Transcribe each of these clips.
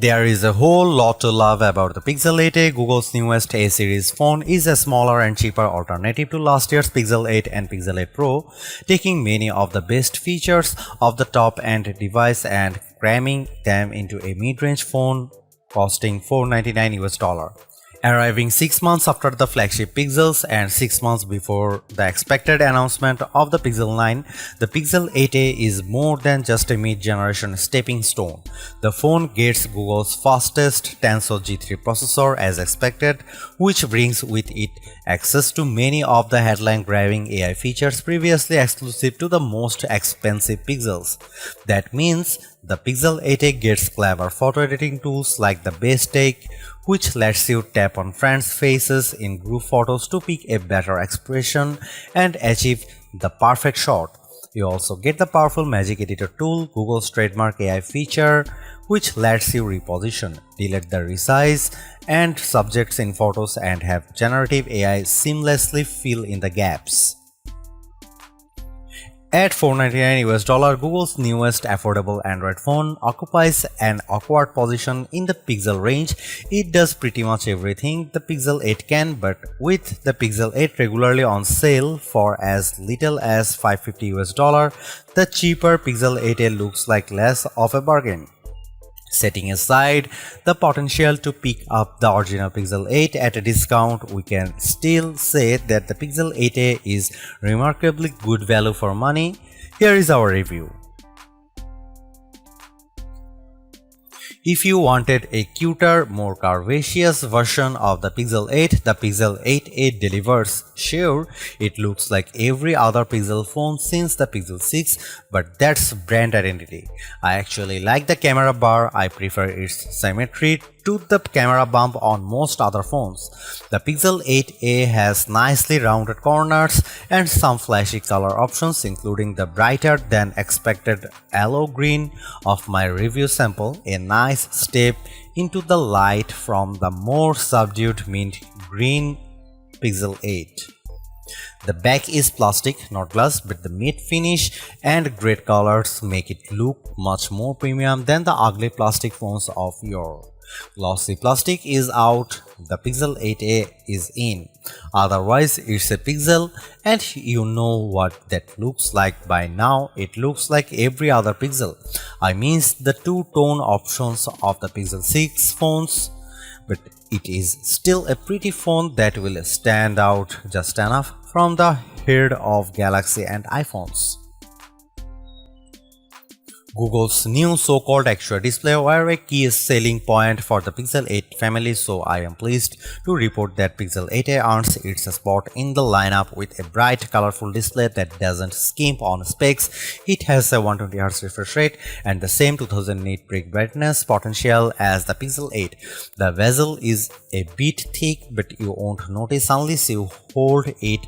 There is a whole lot to love about the Pixel 8a. Google's newest A-series phone is a smaller and cheaper alternative to last year's Pixel 8 and Pixel 8 Pro, taking many of the best features of the top-end device and cramming them into a mid-range phone costing $499. Arriving 6 months after the flagship Pixels and 6 months before the expected announcement of the Pixel 9, the Pixel 8a is more than just a mid-generation stepping stone. The phone gets Google's fastest Tensor G3 processor as expected, which brings with it access to many of the headline-grabbing AI features previously exclusive to the most expensive Pixels. That means the Pixel 8a gets clever photo editing tools like the Best Take, which lets you tap on friends' faces in group photos to pick a better expression and achieve the perfect shot. You also get the powerful Magic Editor tool, Google's trademark AI feature, which lets you reposition, delete the resize and subjects in photos and have generative AI seamlessly fill in the gaps. At $499, Google's newest affordable Android phone occupies an awkward position in the Pixel range. It does pretty much everything the Pixel 8 can, but with the Pixel 8 regularly on sale for as little as $550, the cheaper Pixel 8a looks like less of a bargain. Setting aside the potential to pick up the original Pixel 8 at a discount, we can still say that the Pixel 8a is remarkably good value for money. Here is our review. If you wanted a cuter, more curvaceous version of the Pixel 8, the Pixel 8a delivers. Sure, it looks like every other Pixel phone since the Pixel 6, but that's brand identity. I actually like the camera bar. I prefer its symmetry to the camera bump on most other phones. The Pixel 8a has nicely rounded corners and some flashy color options, including the brighter than expected aloe green of my review sample, a nice step into the light from the more subdued mint green Pixel 8. The back is plastic, not glass, but the matte finish and great colors make it look much more premium than the ugly plastic phones of yore. Glossy plastic is out, the Pixel 8a is in. Otherwise, it's a Pixel, and you know what that looks like by now. It looks like every other Pixel. I mean the two-tone options of the Pixel 6 phones, but it is still a pretty phone that will stand out just enough from the herd of Galaxy and iPhones. Google's new so-called extra display were a key selling point for the Pixel 8 family, so I am pleased to report that Pixel 8a earns its spot in the lineup with a bright, colorful display that doesn't skimp on specs. It has a 120Hz refresh rate and the same 2000 nit peak brightness potential as the Pixel 8. The bezel is a bit thick, but you won't notice unless you hold it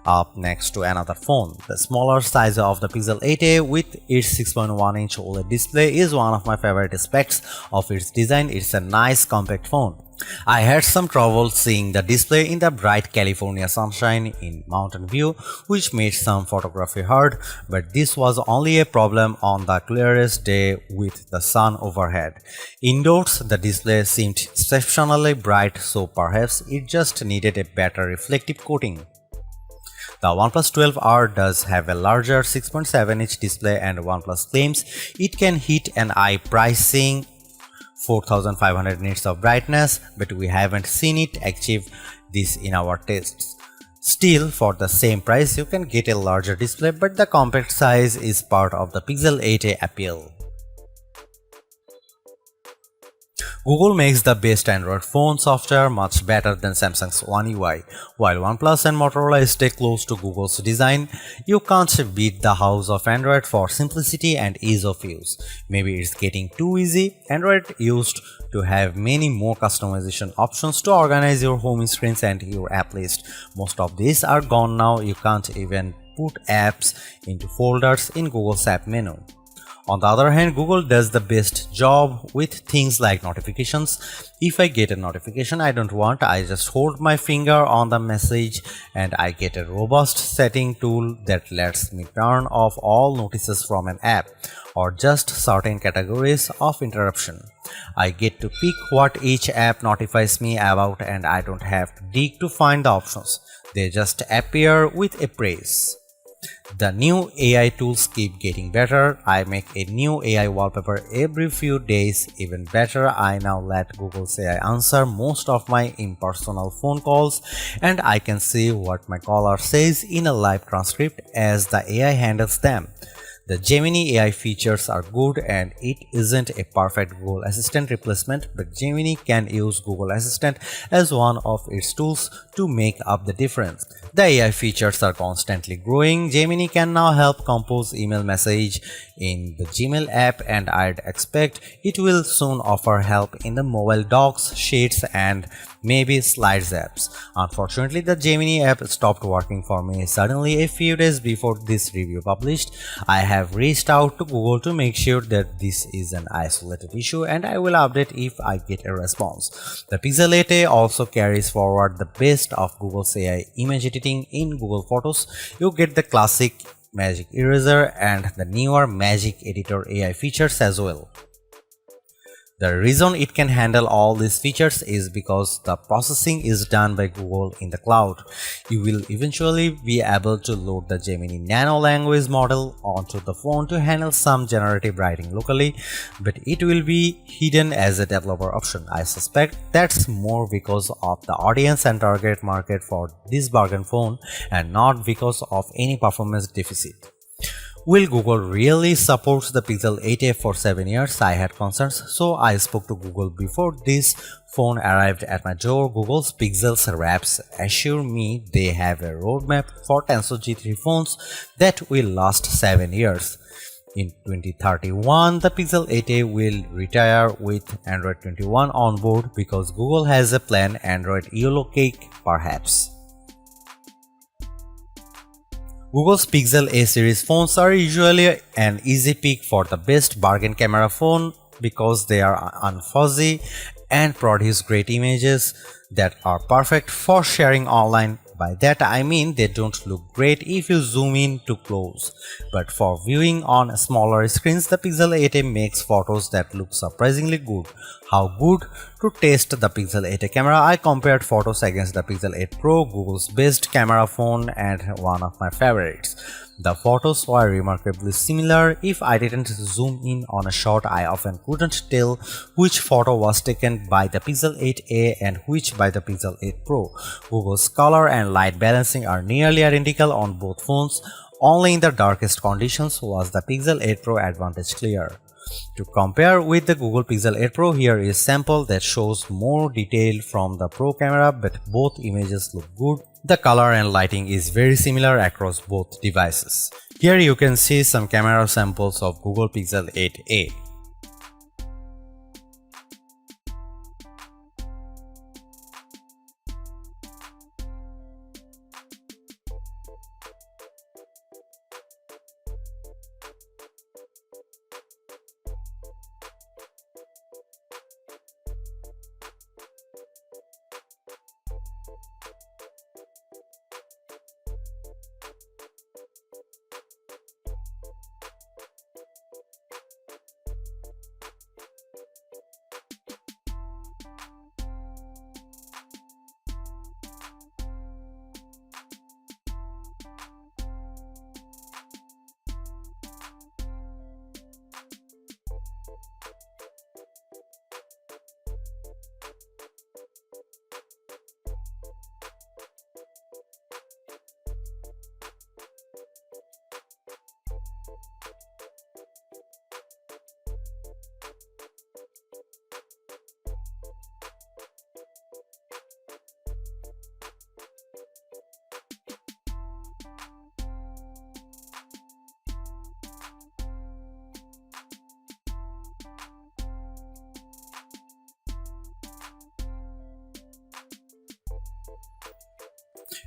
up next to another phone. The smaller size of the Pixel 8a with its 6.1-inch OLED display is one of my favorite aspects of its design. It's a nice compact phone. I had some trouble seeing the display in the bright California sunshine in Mountain View, which made some photography hard, but this was only a problem on the clearest day with the sun overhead. Indoors, the display seemed exceptionally bright, so perhaps it just needed a better reflective coating. The OnePlus 12R does have a larger 6.7-inch display, and OnePlus claims it can hit an eye pricing 4500 nits of brightness, but we haven't seen it achieve this in our tests. Still, for the same price, you can get a larger display, but the compact size is part of the Pixel 8a appeal. Google makes the best Android phone software much better than Samsung's One UI. While OnePlus and Motorola stay close to Google's design, you can't beat the house of Android for simplicity and ease of use. Maybe it's getting too easy. Android used to have many more customization options to organize your home screens and your app list. Most of these are gone now. You can't even put apps into folders in Google's app menu. On the other hand, Google does the best job with things like notifications. If I get a notification I don't want, I just hold my finger on the message and I get a robust setting tool that lets me turn off all notices from an app or just certain categories of interruption. I get to pick what each app notifies me about and I don't have to dig to find the options. They just appear with a press. The new AI tools keep getting better. I make a new AI wallpaper every few days. Even better, I now let Google's AI answer most of my impersonal phone calls and I can see what my caller says in a live transcript as the AI handles them. The Gemini AI features are good and it isn't a perfect Google Assistant replacement, but Gemini can use Google Assistant as one of its tools to make up the difference. The AI features are constantly growing. Gemini can now help compose email message in the Gmail app and I'd expect it will soon offer help in the mobile docs, sheets and maybe slides apps. Unfortunately, the Gemini app stopped working for me suddenly a few days before this review published. I have reached out to Google to make sure that this is an isolated issue and I will update if I get a response. The Pixel 8a also carries forward the best of Google's AI image editing in Google Photos. You get the classic Magic Eraser and the newer Magic Editor AI features as well. The reason it can handle all these features is because the processing is done by Google in the cloud. You will eventually be able to load the Gemini Nano language model onto the phone to handle some generative writing locally, but it will be hidden as a developer option. I suspect that's more because of the audience and target market for this bargain phone and not because of any performance deficit. Will Google really support the Pixel 8a for 7 years? I had concerns, so I spoke to Google before this phone arrived at my door. Google's Pixel's reps assure me they have a roadmap for Tensor G3 phones that will last 7 years. In 2031, the Pixel 8a will retire with Android 21 on board because Google has a plan Android Yellow Cake perhaps. Google's Pixel A series phones are usually an easy pick for the best bargain camera phone because they are unfuzzy and produce great images that are perfect for sharing online. By that I mean they don't look great if you zoom in too close, but for viewing on smaller screens the Pixel 8a makes photos that look surprisingly good. How good? To test the Pixel 8a camera, I compared photos against the Pixel 8 Pro, Google's best camera phone and one of my favorites. The photos were remarkably similar. If I didn't zoom in on a shot, I often couldn't tell which photo was taken by the Pixel 8a and which by the Pixel 8 Pro. Google's color and light balancing are nearly identical on both phones. Only in the darkest conditions was the Pixel 8 Pro advantage clear. To compare with the Google Pixel 8 Pro, here is a sample that shows more detail from the Pro camera, but both images look good. The color and lighting is very similar across both devices. Here you can see some camera samples of Google Pixel 8a.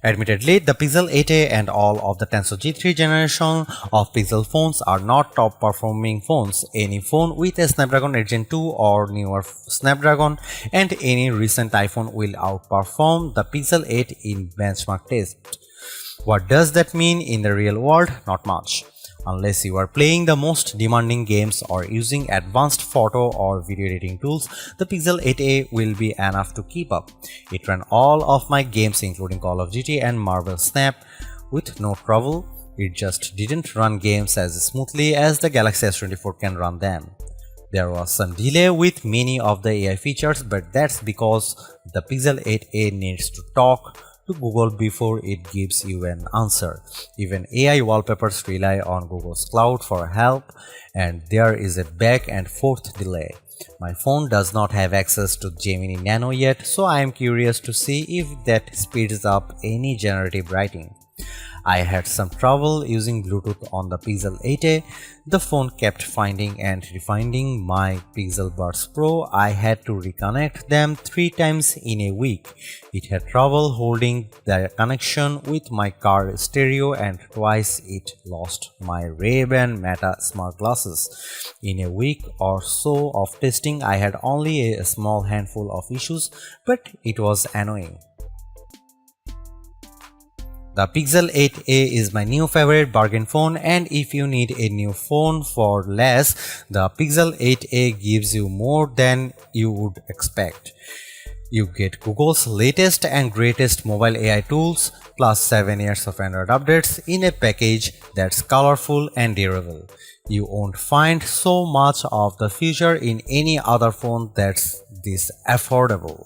Admittedly, the Pixel 8a and all of the Tensor G3 generation of Pixel phones are not top performing phones. Any phone with a Snapdragon 8 Gen 2 or newer Snapdragon and any recent iPhone will outperform the Pixel 8 in benchmark tests. What does that mean in the real world? Not much. Unless you are playing the most demanding games or using advanced photo or video editing tools, the Pixel 8a will be enough to keep up. It ran all of my games including Call of Duty and Marvel Snap with no trouble. It just didn't run games as smoothly as the Galaxy S24 can run them. There was some delay with many of the AI features, but that's because the Pixel 8a needs to talk to Google before it gives you an answer. Even AI wallpapers rely on Google's cloud for help, and there is a back and forth delay. My phone does not have access to Gemini Nano yet, so I am curious to see if that speeds up any generative writing. I had some trouble using Bluetooth on the Pixel 8a. The phone kept finding and refinding my Pixel Buds Pro. I had to reconnect them 3 times in a week. It had trouble holding the connection with my car stereo, and twice it lost my Ray-Ban Meta smart glasses. In a week or so of testing, I had only a small handful of issues, but it was annoying. The Pixel 8a is my new favorite bargain phone, and if you need a new phone for less, the Pixel 8a gives you more than you would expect. You get Google's latest and greatest mobile AI tools plus 7 years of Android updates in a package that's colorful and durable. You won't find so much of the future in any other phone that's this affordable.